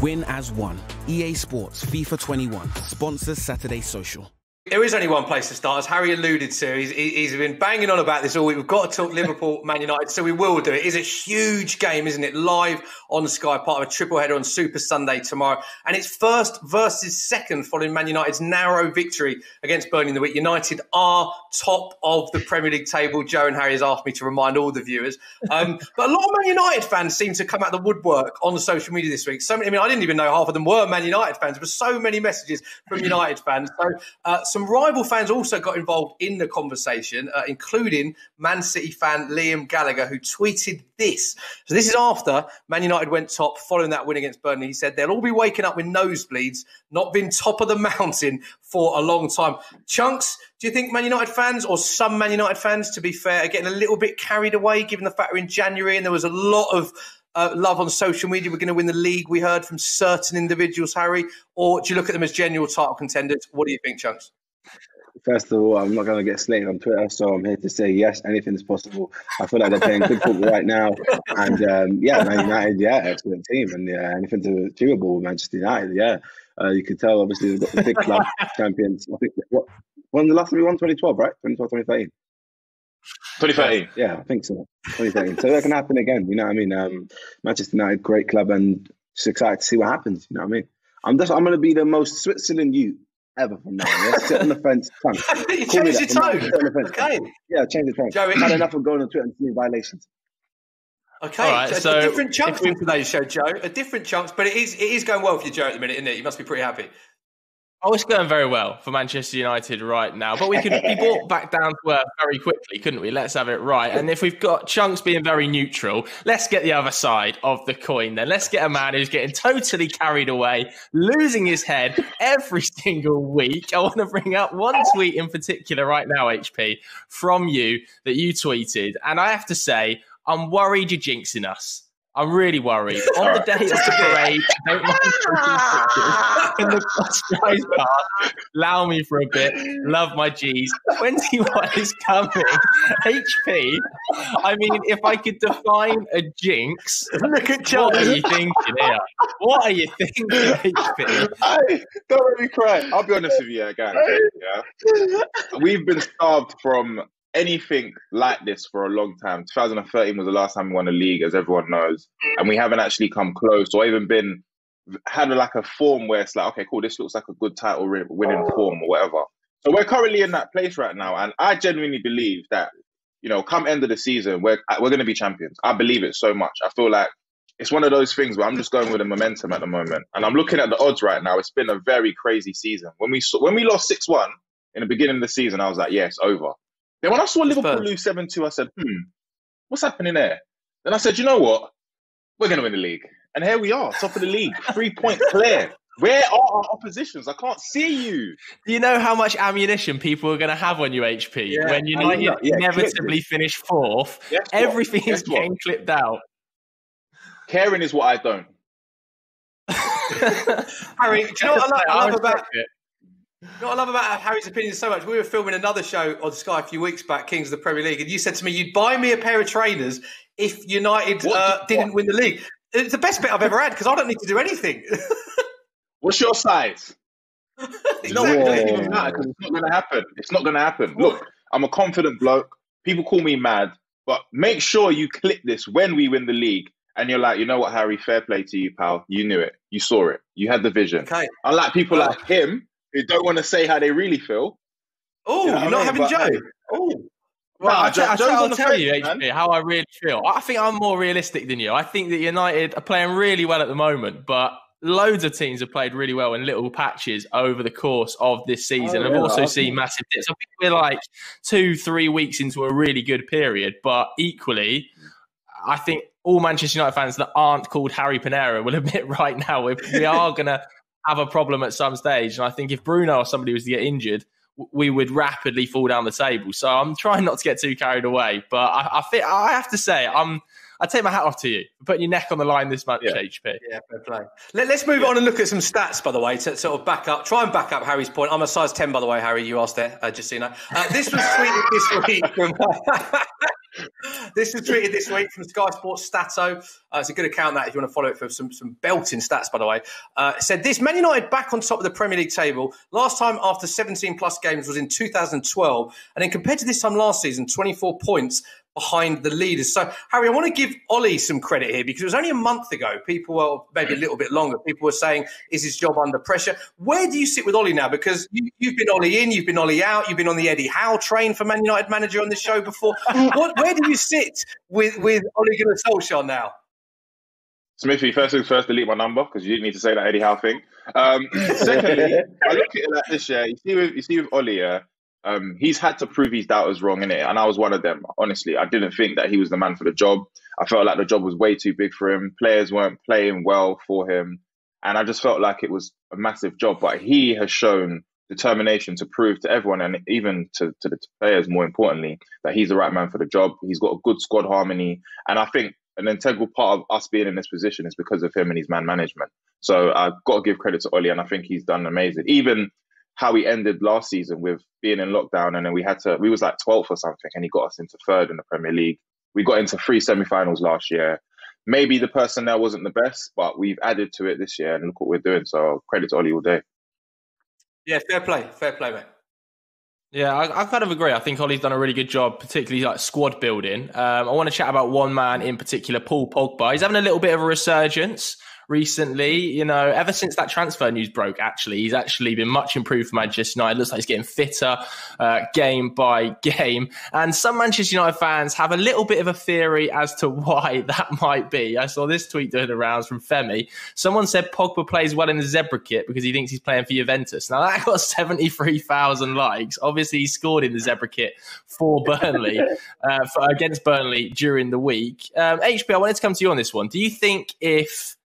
Win as one. EA Sports FIFA 21 sponsors Saturday Social. There is only one place to start, as Harry alluded to. He's been banging on about this all week. We've got to talk Liverpool, Man United, so we will do it. It's a huge game, isn't it? Live on Sky, part of a triple header on Super Sunday tomorrow. And it's first versus second following Man United's narrow victory against Burnley in the week. United are top of the Premier League table. Joe and Harry has asked me to remind all the viewers. But a lot of Man United fans seem to come out of the woodwork on social media this week. I didn't even know half of them were Man United fans, but so many messages from United fans. So some rival fans also got involved in the conversation, including Man City fan Liam Gallagher, who tweeted this. So this is after Man United went top following that win against Burnley. He said they'll all be waking up with nosebleeds, not been top of the mountain for a long time. Chunkz, do you think Man United fans, or some Man United fans, to be fair, are getting a little bit carried away, given the fact we're in January and there was a lot of love on social media? We're going to win the league, we heard from certain individuals, Harry. Or do you look at them as genuine title contenders? What do you think, Chunkz? First of all, I'm not going to get slated on Twitter, so I'm here to say yes, anything is possible. I feel like they're playing good football right now. And Man United, excellent team. And anything's achievable with Manchester United, you could tell, obviously, they've got the big club champions. I think, when the last time we won? 2012, right? 2012, 2013. 2013. Yeah, I think so. 2013. So that can happen again, you know what I mean? Manchester United, great club, and just excited to see what happens, you know what I mean? I'm going to be the most Switzerland youth ever from now. Yeah? Sit on the fence. You changed your tone. Okay. Yeah, change the tone. I've had enough of going on Twitter and seeing violations. Okay, right, so a different Chunkz in today's show, Joe. A different Chunkz, but it is going well for you, Joe, at the minute, isn't it? You must be pretty happy. Oh, it's going very well for Manchester United right now. But we could be brought back down to earth very quickly, couldn't we? Let's have it right. And if we've got Chunkz being very neutral, let's get the other side of the coin then. Let's get a man who's getting totally carried away, losing his head every single week. I want to bring up one tweet in particular right now, HP, from you that you tweeted. And I have to say, I'm worried you're jinxing us. I'm really worried. On the day of the parade, don't mind in the Sky's path. Allow me for a bit. Love my G's. 21 is coming. HP. I mean, if I could define a jinx, look at John. What are you thinking here? What are you thinking, HP? Don't let me cry. I'll be honest with you, guys. Yeah, we've been starved from anything like this for a long time. 2013 was the last time we won a league, as everyone knows, and we haven't actually come close or even had like a form where it's like, okay, cool, this looks like a good title winning form or whatever. So we're currently in that place right now, and I genuinely believe that, you know, come end of the season, we're going to be champions. I believe it so much. I feel like it's one of those things where I'm just going with the momentum at the moment, and I'm looking at the odds right now. It's been a very crazy season. When we lost 6-1 in the beginning of the season, I was like, yeah, it's over. Then when I saw Liverpool lose 7-2, I said, what's happening there? Then I said, you know what? We're going to win the league. And here we are, top of the league, 3 points clear. Where are our oppositions? I can't see you. Do you know how much ammunition people are going to have on you, HP? Yeah, when United inevitably finish fourth, everything is getting clipped out. Caring is what I don't. Harry, do you know what I love about it? You know what I love about Harry's opinion so much? We were filming another show on Sky a few weeks back, Kings of the Premier League, and you said to me you'd buy me a pair of trainers if United didn't win the league. It's the best bet I've ever had because I don't need to do anything. What's your size? Exactly. No, it doesn't even matter because it's not going to happen. It's not going to happen. Look, I'm a confident bloke. People call me mad, but make sure you click this when we win the league. And you're like, you know what, Harry, fair play to you, pal. You knew it. You saw it. You had the vision. Okay. Unlike people like him, who don't want to say how they really feel. Oh, you're not having Joe. Oh. Well, I'll tell you, HP, how I really feel. I think I'm more realistic than you. I think that United are playing really well at the moment, but loads of teams have played really well in little patches over the course of this season. I've also seen massive dips. I think we're like 2-3 weeks into a really good period, but equally, I think all Manchester United fans that aren't called Harry Pinero will admit right now we are going to have a problem at some stage. And I think if Bruno or somebody was to get injured, we would rapidly fall down the table. So I'm trying not to get too carried away. But I have to say, I take my hat off to you for putting your neck on the line this much, HP. Yeah, fair play. Let's move on and look at some stats, by the way, to sort of try and back up Harry's point. I'm a size 10, by the way, Harry. You asked there, just so you know. This was tweeted this week from... This was tweeted this week from Sky Sports Stato. It's a good account that if you want to follow it for some belting stats, by the way. It said this: Man United back on top of the Premier League table. Last time after 17 plus games was in 2012. And then compared to this time last season, 24 points behind the leaders. So, Harry, I want to give Ollie some credit here because it was only a month ago. People, well, maybe a little bit longer, people were saying, is his job under pressure? Where do you sit with Ollie now? Because you've been Ollie in, you've been Ollie out, you've been on the Eddie Howe train for Man United manager on this show before. Where do you sit with Ole Gunnar Solskjaer now? Smithy, first things first, delete my number because you didn't need to say that Eddie Howe thing. Secondly, I look at it like this year. You see with Ollie, he's had to prove his doubters wrong, innit? And I was one of them. Honestly, I didn't think that he was the man for the job. I felt like the job was way too big for him. Players weren't playing well for him. And I just felt like it was a massive job. But he has shown determination to prove to everyone, and even to the players, more importantly, that he's the right man for the job. He's got a good squad harmony. And I think an integral part of us being in this position is because of him and his man management. So I've got to give credit to Ollie, and I think he's done amazing. Even how he ended last season with being in lockdown, and then we was like 12th or something, and he got us into 3rd in the Premier League. We got into 3 semi-finals last year. Maybe the personnel wasn't the best, but we've added to it this year, and look what we're doing. So credit to Ollie all day. Yeah, fair play, mate. Yeah, I kind of agree. I think Ollie's done a really good job, particularly like squad building. I want to chat about one man in particular, Paul Pogba. He's having a little bit of a resurgence recently. You know, ever since that transfer news broke, actually, he's actually been much improved for Manchester United. Looks like he's getting fitter game by game. And some Manchester United fans have a little bit of a theory as to why that might be. I saw this tweet doing the rounds from Femi. Someone said Pogba plays well in the zebra kit because he thinks he's playing for Juventus. Now, that got 73,000 likes. Obviously, he scored in the zebra kit for Burnley, against Burnley during the week. HB, I wanted to come to you on this one. Do you think if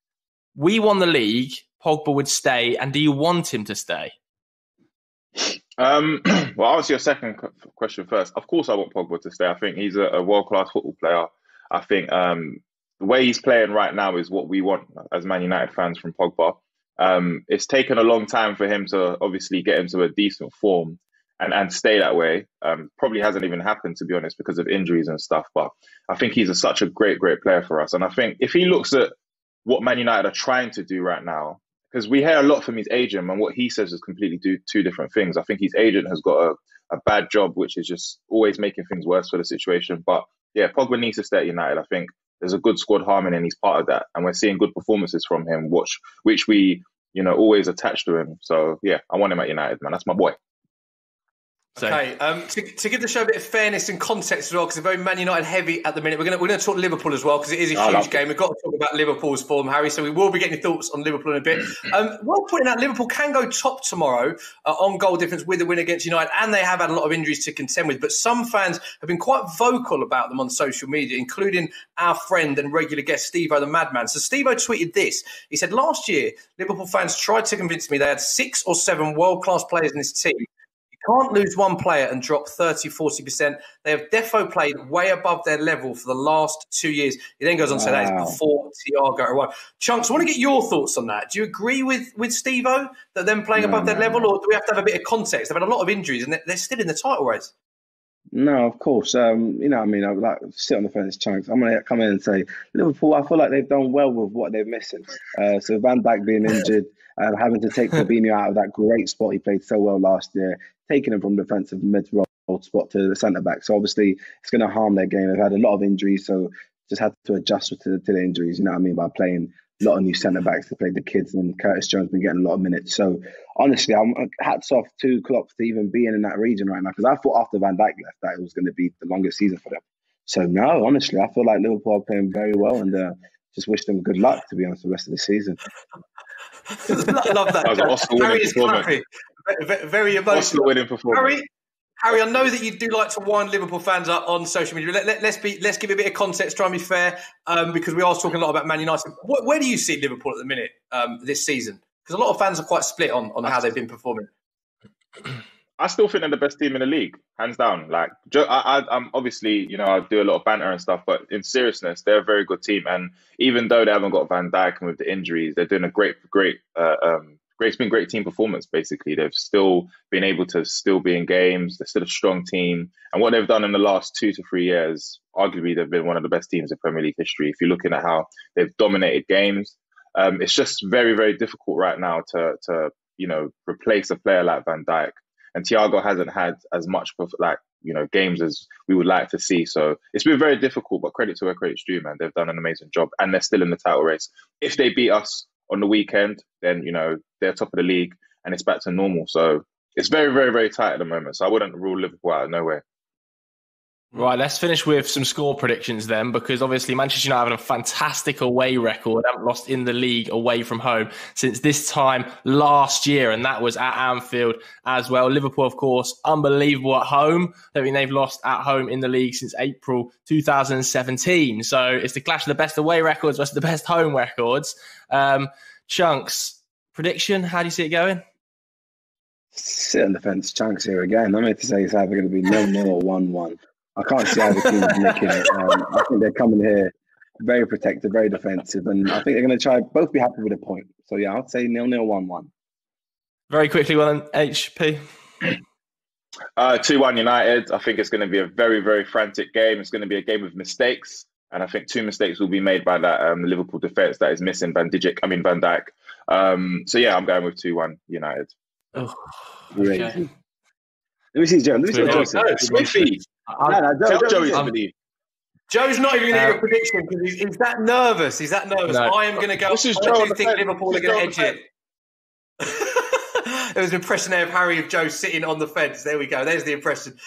we won the league, Pogba would stay, and do you want him to stay? Well, I'll answer your second question first. Of course I want Pogba to stay. I think he's a world-class football player. I think the way he's playing right now is what we want as Man United fans from Pogba. It's taken a long time for him to obviously get into a decent form and stay that way. Probably hasn't even happened, to be honest, because of injuries and stuff. But I think he's such a great player for us. And I think if he looks at what Man United are trying to do right now, because we hear a lot from his agent, and what he says is completely two different things. I think his agent has got a bad job, which is just always making things worse for the situation. But yeah, Pogba needs to stay at United. I think there's a good squad harmony, and he's part of that. And we're seeing good performances from him, which we, always attach to him. So yeah, I want him at United, man. That's my boy. Okay, to give the show a bit of fairness and context as well, because they're very Man United heavy at the minute. We're going to talk Liverpool as well, because it is a huge game. We've got to talk about Liverpool's form, Harry. So we will be getting your thoughts on Liverpool in a bit. Well, pointing out, Liverpool can go top tomorrow on goal difference with the win against United, and they have had a lot of injuries to contend with. But some fans have been quite vocal about them on social media, including our friend and regular guest Steve-O the Madman. So Steve-O tweeted this. He said, last year, Liverpool fans tried to convince me they had 6 or 7 world-class players in this team. Can't lose one player and drop 30-40%. They have defo played way above their level for the last 2 years. He then goes on to say that is before Thiago arrived. Chunkz, I want to get your thoughts on that. Do you agree with Steve-O that them playing above their level, or do we have to have a bit of context? They've had a lot of injuries and they're still in the title race. No, of course. I would like to sit on the fence, Chunkz. I'm going to come in and say, Liverpool, I feel like they've done well with what they're missing. So Van Dijk being injured, having to take Fabinho out of that great spot he played so well last year, taking him from defensive mid-role spot to the centre-back. So obviously it's going to harm their game. They've had a lot of injuries, so just had to adjust to the injuries, you know what I mean, by playing a lot of new centre-backs to play the kids, and Curtis Jones been getting a lot of minutes. So honestly, I'm hats off to Klopp for even being in that region right now, because I thought after Van Dijk left that it was going to be the longest season for them. So no, honestly, I feel like Liverpool are playing very well, and just wish them good luck, to be honest, the rest of the season. Love that. That was an Oscar-winning performance. Very emotional. Oscar-winning performance. Harry, I know that you do like to wind Liverpool fans up on social media. Let's give a bit of context, try and be fair, because we are talking a lot about Man United. Where do you see Liverpool at the minute this season? Because a lot of fans are quite split on how they've been performing. I still think they're the best team in the league, hands down. Like, I'm obviously, I do a lot of banter and stuff, but in seriousness, they're a very good team. And even though they haven't got Van Dijk and with the injuries, they're doing a great It's been great team performance, basically. They've still been able to still be in games. They're still a strong team. And what they've done in the last 2 to 3 years, arguably they've been one of the best teams in Premier League history. If you're looking at how they've dominated games, it's just very, very difficult right now to replace a player like Van Dijk. And Thiago hasn't had as much games as we would like to see. So it's been very difficult, but credit to where credit's due, man. They've done an amazing job and they're still in the title race. If they beat us on the weekend, then, they're top of the league and it's back to normal. So it's very, very, very tight at the moment. So I wouldn't rule Liverpool out of nowhere. Right, let's finish with some score predictions then, because obviously Manchester United having a fantastic away record, haven't lost in the league away from home since this time last year, and that was at Anfield as well. Liverpool, of course, unbelievable at home. I mean, they've lost at home in the league since April 2017. So it's the clash of the best away records versus the best home records. Chunkz, prediction, how do you see it going? Sit on the fence, Chunkz here again. I'm here to say it's either going to be 0-0 or 1-1. I can't see either team making it. I think they're coming here very protective, very defensive, and I think they're going to try both be happy with a point. So yeah, I'd say 0-0, 1-1. Very quickly, well, HP. 2-1 United. I think it's going to be a very, very frantic game. It's going to be a game of mistakes, and I think 2 mistakes will be made by that Liverpool defense that is missing Van Dijk. So yeah, I'm going with 2-1 United. Oh, okay. okay. Let me see Joe. Let me see what Joe says. Smithy. Tell Joey to believe. Joe's not even going to give a prediction because he's that nervous. He's that nervous. No. I am going to go. This is I Joe do think Liverpool are going to edge it. There was an impression there of Harry of Joe sitting on the fence. There we go. There's the impression.